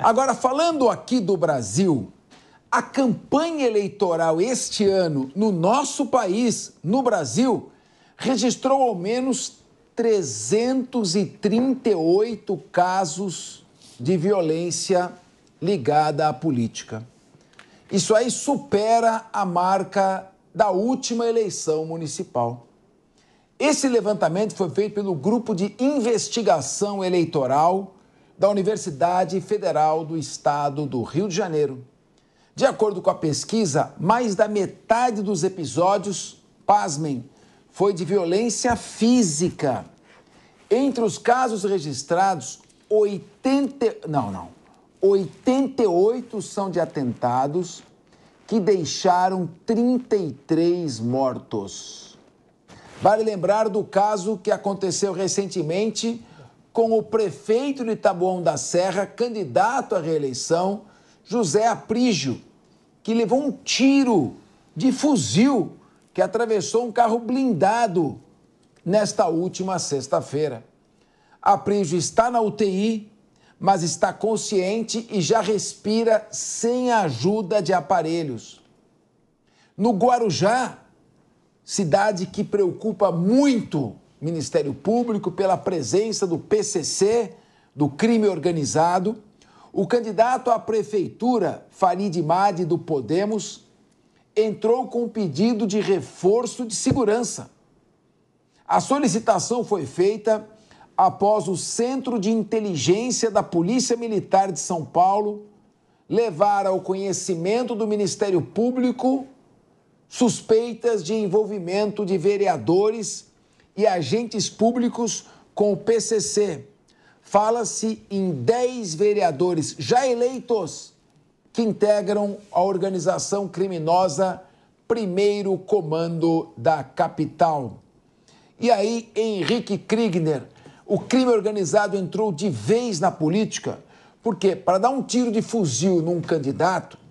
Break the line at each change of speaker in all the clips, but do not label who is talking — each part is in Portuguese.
Agora, falando aqui do Brasil, a campanha eleitoral este ano no nosso país, no Brasil, registrou ao menos 338 casos de violência ligada à política. Isso aí supera a marca da última eleição municipal. Esse levantamento foi feito pelo Grupo de Investigação Eleitoral da Universidade Federal do Estado do Rio de Janeiro. De acordo com a pesquisa, mais da metade dos episódios, pasmem, foi de violência física. Entre os casos registrados, 88 são de atentados que deixaram 33 mortos. Vale lembrar do caso que aconteceu recentemente com o prefeito de Taboão da Serra, candidato à reeleição, José Aprígio, que levou um tiro de fuzil que atravessou um carro blindado nesta última sexta-feira. Aprígio está na UTI, mas está consciente e já respira sem a ajuda de aparelhos. No Guarujá, cidade que preocupa muito o Ministério Público pela presença do PCC, do crime organizado, o candidato à prefeitura, Farid Madi, do Podemos, entrou com um pedido de reforço de segurança. A solicitação foi feita após o Centro de Inteligência da Polícia Militar de São Paulo levar ao conhecimento do Ministério Público suspeitas de envolvimento de vereadores e agentes públicos com o PCC. Fala-se em 10 vereadores já eleitos que integram a organização criminosa Primeiro Comando da capital. E aí, Henrique Kriegner, o crime organizado entrou de vez na política, porque para dar um tiro de fuzil num candidato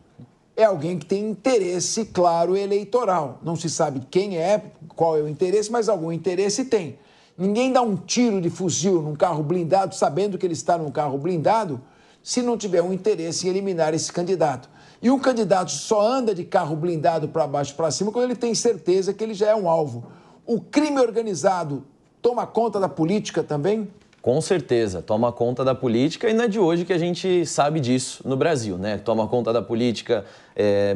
é alguém que tem interesse, claro, eleitoral. Não se sabe quem é, qual é o interesse, mas algum interesse tem. Ninguém dá um tiro de fuzil num carro blindado, sabendo que ele está num carro blindado, se não tiver um interesse em eliminar esse candidato. E um candidato só anda de carro blindado para baixo e para cima quando ele tem certeza que ele já é um alvo. O crime organizado toma conta da política também?
Com certeza, toma conta da política e não é de hoje que a gente sabe disso no Brasil, né? Toma conta da política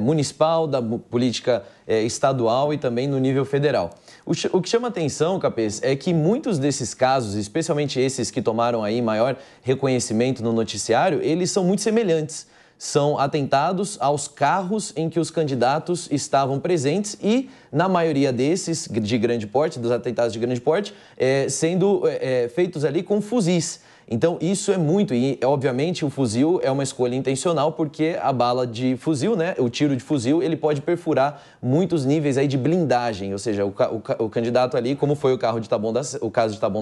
municipal, da política estadual e também no nível federal. O que chama atenção, Capês, é que muitos desses casos, especialmente esses que tomaram aí maior reconhecimento no noticiário, eles são muito semelhantes. São atentados aos carros em que os candidatos estavam presentes e, na maioria desses, de grande porte, dos atentados de grande porte, sendo feitos ali com fuzis. Então, isso é muito, e obviamente o fuzil é uma escolha intencional porque a bala de fuzil, né, o tiro de fuzil, ele pode perfurar muitos níveis aí de blindagem, ou seja, o candidato ali, como foi o caso de Taboão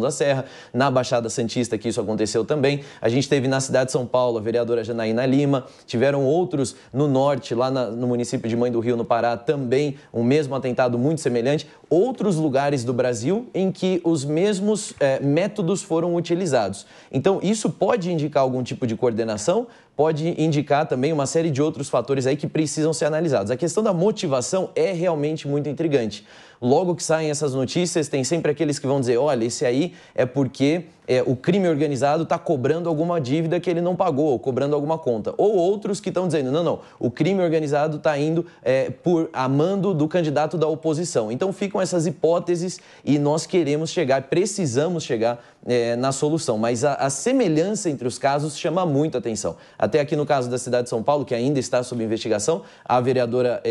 da Serra, na Baixada Santista que isso aconteceu também, a gente teve na cidade de São Paulo a vereadora Janaína Lima, tiveram outros no norte, lá no município de Mãe do Rio, no Pará, também um mesmo atentado muito semelhante, outros lugares do Brasil em que os mesmos métodos foram utilizados. Então, isso pode indicar algum tipo de coordenação, pode indicar também uma série de outros fatores aí que precisam ser analisados. A questão da motivação é realmente muito intrigante. Logo que saem essas notícias, tem sempre aqueles que vão dizer, olha, esse aí é porque o crime organizado está cobrando alguma dívida que ele não pagou, ou cobrando alguma conta. Ou outros que estão dizendo, não, o crime organizado está indo a mando do candidato da oposição. Então ficam essas hipóteses e nós precisamos chegar na solução. Mas a semelhança entre os casos chama muito atenção. Até aqui no caso da cidade de São Paulo, que ainda está sob investigação, a vereadora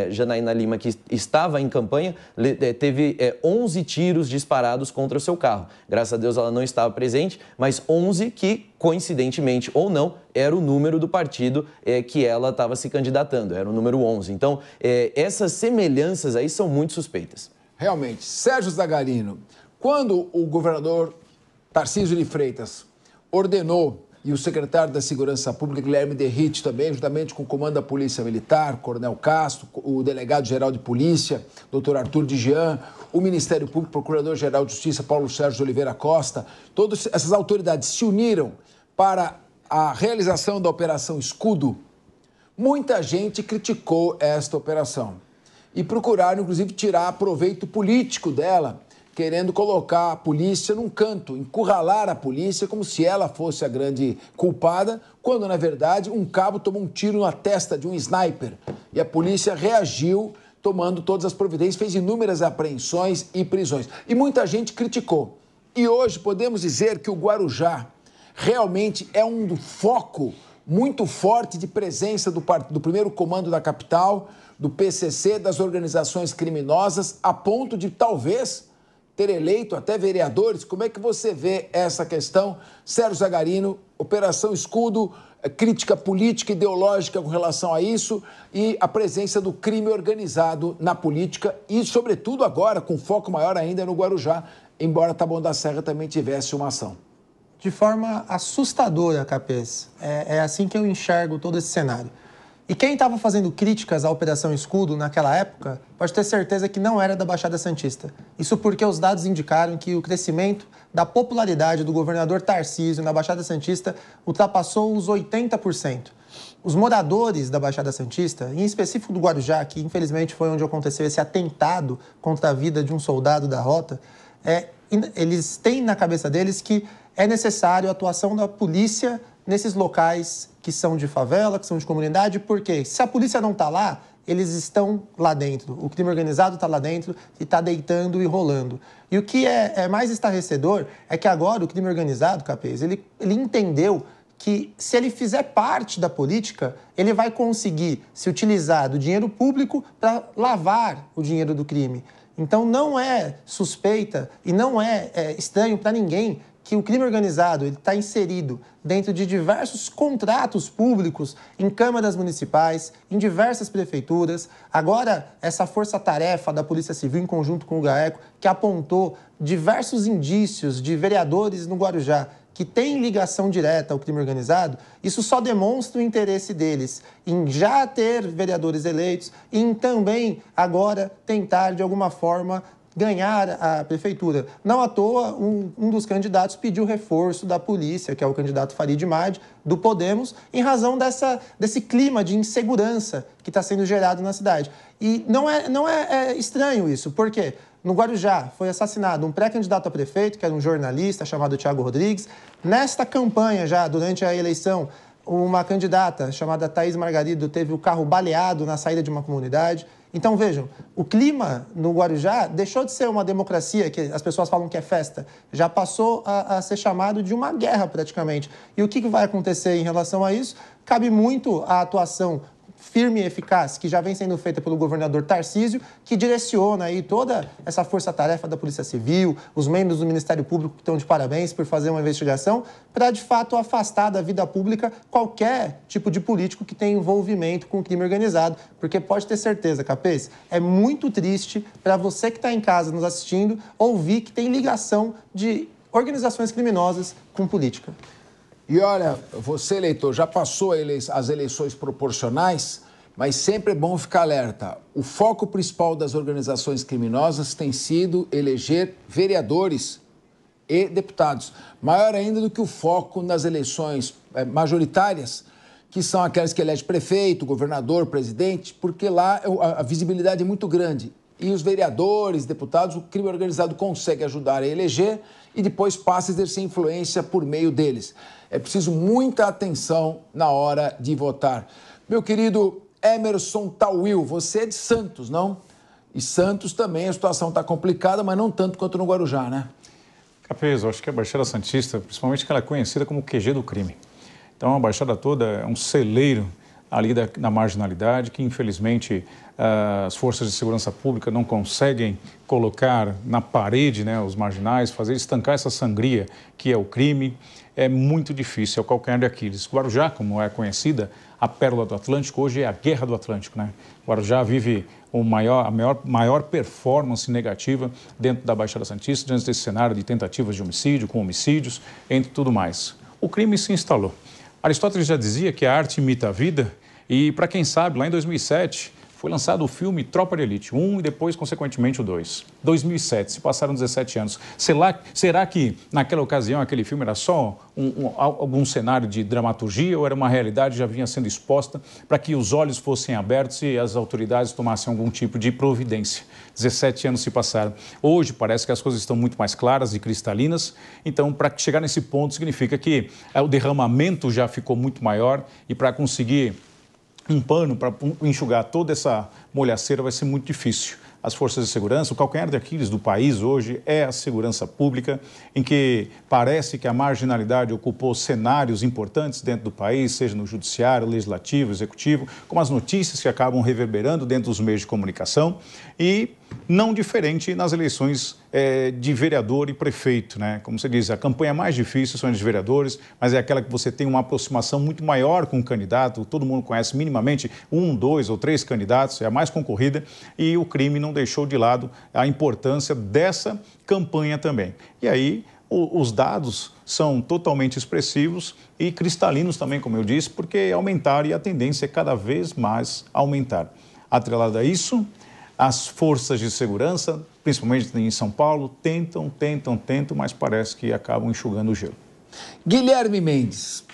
Janaína Lima, que estava em campanha, teve 11 tiros disparados contra o seu carro. Graças a Deus ela não estava presente, mas 11 que, coincidentemente ou não, era o número do partido que ela estava se candidatando, era o número 11. Então, essas semelhanças aí são muito suspeitas.
Realmente. Sérgio Zagarino, quando o governador Tarcísio de Freitas ordenou, e o secretário da Segurança Pública, Guilherme Derrite, também, juntamente com o comando da Polícia Militar, Coronel Castro, o delegado-geral de Polícia, doutor Arthur Dijean, o Ministério Público, Procurador-Geral de Justiça, Paulo Sérgio de Oliveira Costa, todas essas autoridades se uniram para a realização da Operação Escudo, muita gente criticou esta operação e procuraram, inclusive, tirar proveito político dela, querendo colocar a polícia num canto, encurralar a polícia como se ela fosse a grande culpada, quando, na verdade, um cabo tomou um tiro na testa de um sniper e a polícia reagiu tomando todas as providências, fez inúmeras apreensões e prisões. E muita gente criticou. E hoje podemos dizer que o Guarujá realmente é um foco muito forte de presença do primeiro comando da capital, do PCC, das organizações criminosas, a ponto de talvez ter eleito até vereadores. Como é que você vê essa questão? Sérgio Zagarino, Operação Escudo, crítica política, ideológica com relação a isso e a presença do crime organizado na política e, sobretudo, agora, com foco maior ainda no Guarujá, embora Taboão da Serra também tivesse uma ação.
De forma assustadora, Capês. É assim que eu enxergo todo esse cenário. E quem estava fazendo críticas à Operação Escudo naquela época pode ter certeza que não era da Baixada Santista. Isso porque os dados indicaram que o crescimento da popularidade do governador Tarcísio na Baixada Santista ultrapassou os 80%. Os moradores da Baixada Santista, em específico do Guarujá, que infelizmente foi onde aconteceu esse atentado contra a vida de um soldado da rota, eles têm na cabeça deles que é necessário a atuação da polícia nesses locais que são de favela, que são de comunidade, porque se a polícia não está lá, eles estão lá dentro. O crime organizado está lá dentro e está deitando e rolando. E o que é mais estarrecedor é que agora o crime organizado, Capês, ele entendeu que se ele fizer parte da política, ele vai conseguir se utilizar do dinheiro público para lavar o dinheiro do crime. Então não é suspeita e não é estranho para ninguém que o crime organizado está inserido dentro de diversos contratos públicos em câmaras municipais, em diversas prefeituras. Agora, essa força-tarefa da Polícia Civil, em conjunto com o GAECO, que apontou diversos indícios de vereadores no Guarujá que têm ligação direta ao crime organizado, isso só demonstra o interesse deles em já ter vereadores eleitos e em também, agora, tentar, de alguma forma, ganhar a prefeitura. Não à toa, um dos candidatos pediu reforço da polícia, que é o candidato Farid Madi, do Podemos, em razão desse clima de insegurança que está sendo gerado na cidade. E não é estranho isso, porque no Guarujá foi assassinado um pré-candidato a prefeito, que era um jornalista chamado Thiago Rodrigues. Nesta campanha, já durante a eleição, uma candidata chamada Thaís Margarido teve o carro baleado na saída de uma comunidade. Então, vejam, o clima no Guarujá deixou de ser uma democracia, que as pessoas falam que é festa, já passou a ser chamado de uma guerra, praticamente. E o que vai acontecer em relação a isso? Cabe muito à atuação firme e eficaz que já vem sendo feita pelo governador Tarcísio, que direciona aí toda essa força-tarefa da Polícia Civil, os membros do Ministério Público que estão de parabéns por fazer uma investigação, para, de fato, afastar da vida pública qualquer tipo de político que tenha envolvimento com o crime organizado, porque pode ter certeza, Capês, é muito triste para você que está em casa nos assistindo ouvir que tem ligação de organizações criminosas com política.
E olha, você, eleitor, já passou as eleições proporcionais, mas sempre é bom ficar alerta. O foco principal das organizações criminosas tem sido eleger vereadores e deputados. Maior ainda do que o foco nas eleições majoritárias, que são aquelas que elegem prefeito, governador, presidente, porque lá a visibilidade é muito grande. E os vereadores, deputados, o crime organizado consegue ajudar a eleger e depois passa a exercer influência por meio deles. É preciso muita atenção na hora de votar. Meu querido Emerson Tawil, você é de Santos, não? E Santos também, a situação está complicada, mas não tanto quanto no Guarujá, né?
Capês, eu acho que a Baixada Santista, principalmente que ela é conhecida como QG do crime. Então a Baixada toda é um celeiro ali da marginalidade, que infelizmente as forças de segurança pública não conseguem colocar na parede, né, os marginais, fazer estancar essa sangria que é o crime. É muito difícil, é o calcanhar de Aquiles. Guarujá, como é conhecida, a pérola do Atlântico, hoje é a guerra do Atlântico, né? Guarujá vive a maior performance negativa dentro da Baixada Santista, diante desse cenário de tentativas de homicídio, com homicídios, entre tudo mais. O crime se instalou. Aristóteles já dizia que a arte imita a vida e, para quem sabe, lá em 2007, Foi lançado o filme Tropa de Elite 1 e depois, consequentemente, o 2. 2007, se passaram 17 anos. Será que, naquela ocasião, aquele filme era só algum cenário de dramaturgia ou era uma realidade que já vinha sendo exposta para que os olhos fossem abertos e as autoridades tomassem algum tipo de providência? 17 anos se passaram. Hoje parece que as coisas estão muito mais claras e cristalinas, então para chegar nesse ponto significa que o derramamento já ficou muito maior e para conseguir um pano para enxugar toda essa molhaceira vai ser muito difícil. As forças de segurança, o calcanhar de Aquiles do país hoje é a segurança pública, em que parece que a marginalidade ocupou cenários importantes dentro do país, seja no judiciário, legislativo, executivo, como as notícias que acabam reverberando dentro dos meios de comunicação e não diferente nas eleições de vereador e prefeito, né? Como você diz, a campanha mais difícil são as de vereadores, mas é aquela que você tem uma aproximação muito maior com o candidato, todo mundo conhece minimamente 1, 2 ou 3 candidatos, é a mais concorrida e o crime não deixou de lado a importância dessa campanha também. E aí os dados são totalmente expressivos e cristalinos também, como eu disse, porque aumentaram e a tendência é cada vez mais aumentar. Atrelado a isso, as forças de segurança, principalmente em São Paulo, tentam, mas parece que acabam enxugando o gelo.
Guilherme Mendes,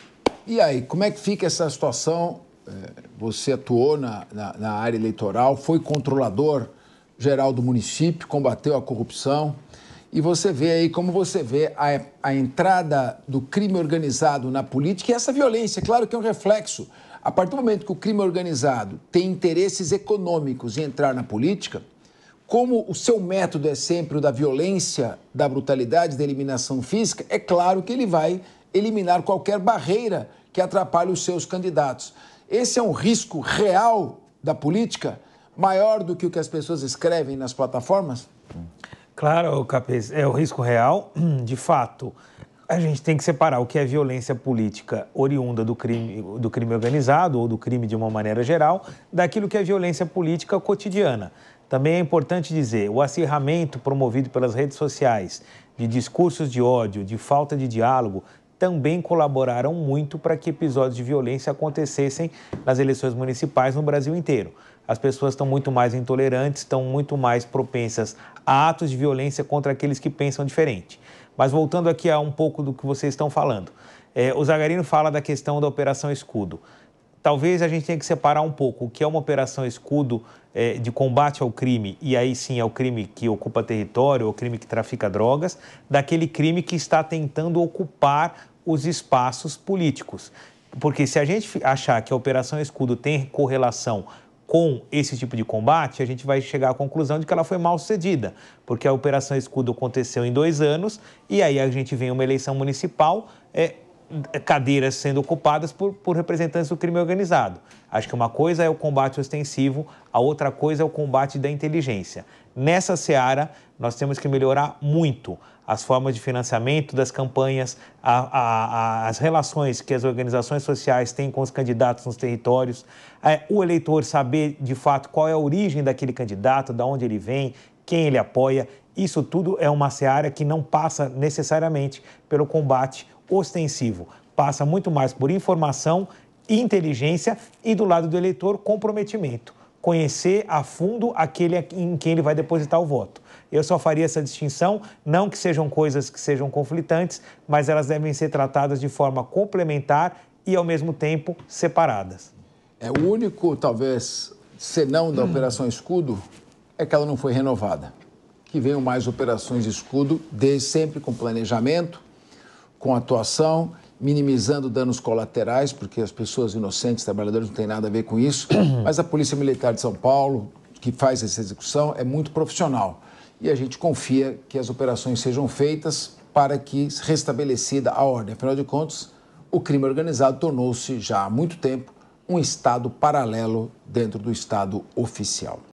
e aí, como é que fica essa situação? Você atuou na área eleitoral, foi controlador geral do município, combateu a corrupção, e você vê aí, como você vê a entrada do crime organizado na política e essa violência, claro que é um reflexo. A partir do momento que o crime organizado tem interesses econômicos em entrar na política, como o seu método é sempre o da violência, da brutalidade, da eliminação física, é claro que ele vai eliminar qualquer barreira que atrapalhe os seus candidatos. Esse é um risco real da política, maior do que o que as pessoas escrevem nas plataformas?
Claro, Capês, é o risco real, de fato. A gente tem que separar o que é violência política oriunda do crime organizado ou do crime de uma maneira geral, daquilo que é violência política cotidiana. Também é importante dizer, o acirramento promovido pelas redes sociais de discursos de ódio, de falta de diálogo, também colaboraram muito para que episódios de violência acontecessem nas eleições municipais no Brasil inteiro. As pessoas estão muito mais intolerantes, estão muito mais propensas a atos de violência contra aqueles que pensam diferente. Mas voltando aqui a um pouco do que vocês estão falando, o Zagarino fala da questão da Operação Escudo. Talvez a gente tenha que separar um pouco o que é uma Operação Escudo de combate ao crime, e aí sim é o crime que ocupa território, ou o crime que trafica drogas, daquele crime que está tentando ocupar os espaços políticos. Porque se a gente achar que a Operação Escudo tem correlação com esse tipo de combate, a gente vai chegar à conclusão de que ela foi mal sucedida, porque a Operação Escudo aconteceu em 2 anos e aí a gente vem uma eleição municipal, cadeiras sendo ocupadas por representantes do crime organizado. Acho que uma coisa é o combate ostensivo, a outra coisa é o combate da inteligência. Nessa seara, nós temos que melhorar muito as formas de financiamento das campanhas, as relações que as organizações sociais têm com os candidatos nos territórios, o eleitor saber, de fato, qual é a origem daquele candidato, de onde ele vem, quem ele apoia. Isso tudo é uma seara que não passa necessariamente pelo combate ostensivo. Passa muito mais por informação, inteligência e, do lado do eleitor, comprometimento. Conhecer a fundo aquele em quem ele vai depositar o voto. Eu só faria essa distinção, não que sejam coisas que sejam conflitantes, mas elas devem ser tratadas de forma complementar e, ao mesmo tempo, separadas.
O único, talvez, senão da Operação Escudo, é que ela não foi renovada. Que venham mais operações de escudo, desde sempre com planejamento, com atuação, minimizando danos colaterais, porque as pessoas inocentes, trabalhadores, não têm nada a ver com isso, mas a Polícia Militar de São Paulo, que faz essa execução, é muito profissional. E a gente confia que as operações sejam feitas para que restabelecida a ordem. Afinal de contas, o crime organizado tornou-se já há muito tempo um Estado paralelo dentro do Estado oficial.